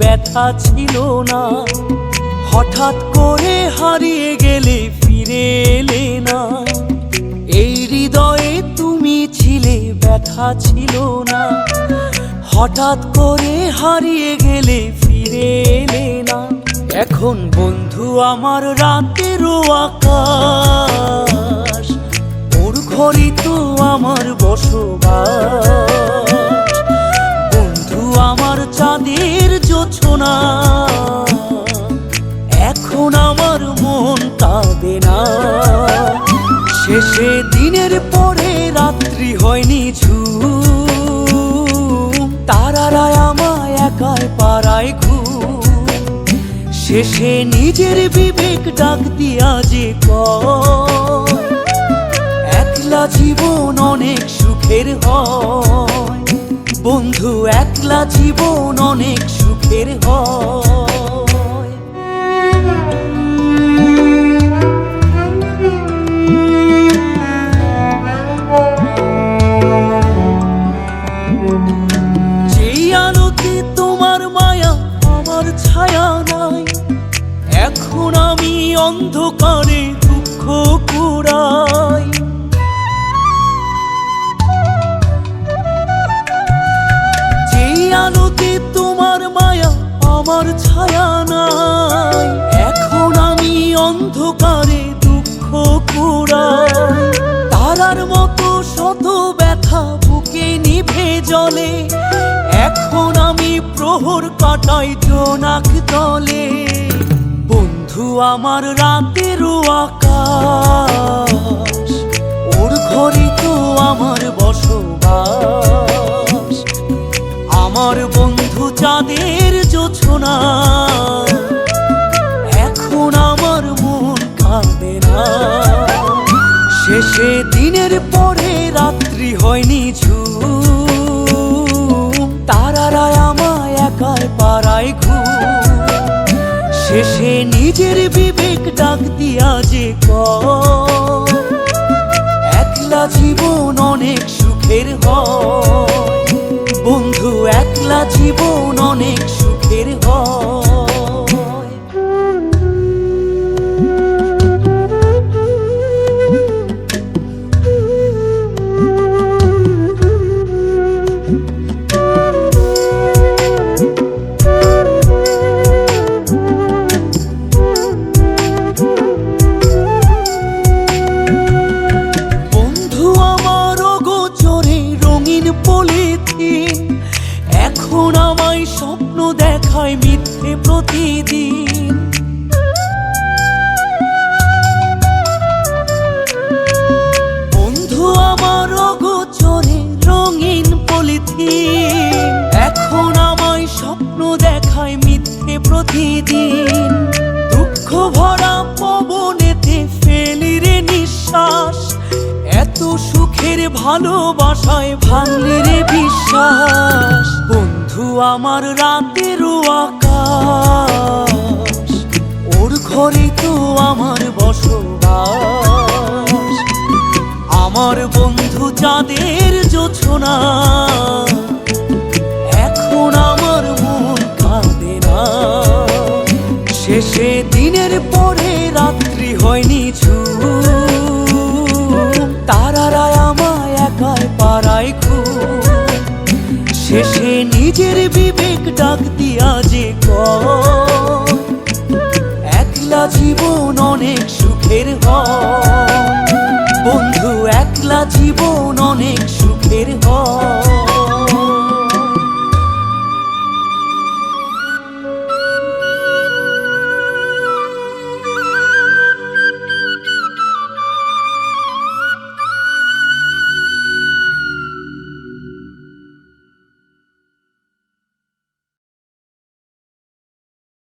ব্যথা ছিল না, হঠাৎ করে হারিয়ে গেলে ফিরে এলে না। এই হৃদয়ে তুমি ছিলে, ব্যথা ছিল না, হঠাৎ করে হারিয়ে গেলে ফিরে এলে না। এখন বন্ধু আমার রাতেরও আকাশ, ওর ঘরে তো আমার বসবাস। বন্ধু আমার চাঁদের জোছনা, এখন আমার মন কাঁদে না। শেষে দিনের পরে রাত্রি হয়নি ঝুম, তারারা আমায় একাই পাড়ায় ঘুম। শেষে নিজের বিবেক ডাক দিয়া যে কয়, একলা জীবন অনেক সুখের হয়। বন্ধু একলা জীবন অনেক সুখের হয়। যেই আলোতে তোমার মায়া আমার ছায়া নাই, এখন আমি অন্ধকারে দুঃখ কুড়াই। যেই আলোতে তোমার মায়া আমার ছায়া নাই, এখন আমি অন্ধকারে দুঃখ কুড়াই। তারার মতো শত ব্যথা বুকে নিভে জ্বলে, এখন আমি প্রহর কাটাই জোনাক তলে। বন্ধু আমার রাতেরও আকাশ, ওর ঘরে তো আমার বসবাস। আমার বন্ধু চাঁদের জোছনা, এখন আমার মন কাঁদে না। শেষে দিনের পরে রাত্রি হয়নি ঝুম, তারারা আমায় একাই পাড়ায় ঘুম। শেষে নিজের বিবেক ডাক দিয়া যে কয়, একলা জীবন অনেক সুখের হয়। বন্ধু একলা জীবন অনেক সুখের হয়। এখন আমায় স্বপ্ন দেখায় মিথ্যে প্রতিদিন। বন্ধু আমার অগোচরে রঙিন পলিথিন, এখন আমায় স্বপ্ন দেখায় মিথ্যে প্রতিদিন। দুঃখ ভরা পবনেতে ফেলি রে নিঃশ্বাস, এত সুখের ভালোবাসায় ভাঙলি রে বিশ্বাস। বন্ধু আমার রাতেরও আকাশ, ওর ঘরে তো আমার বসবাস। আমার বন্ধু চাঁদের জোছনা, এখন আমার মন কাঁদে না। শেষে দিনের পরে রাত্রি হয়নি ঝুম, তারারা আমায় একাই পাড়ায় ঘুম। শেষে নিজের বিবেক ডাক দিয়া যে কয়, একলা জীবন অনেক সুখের হয়। বন্ধু একলা জীবন অনেক সুখের হয়।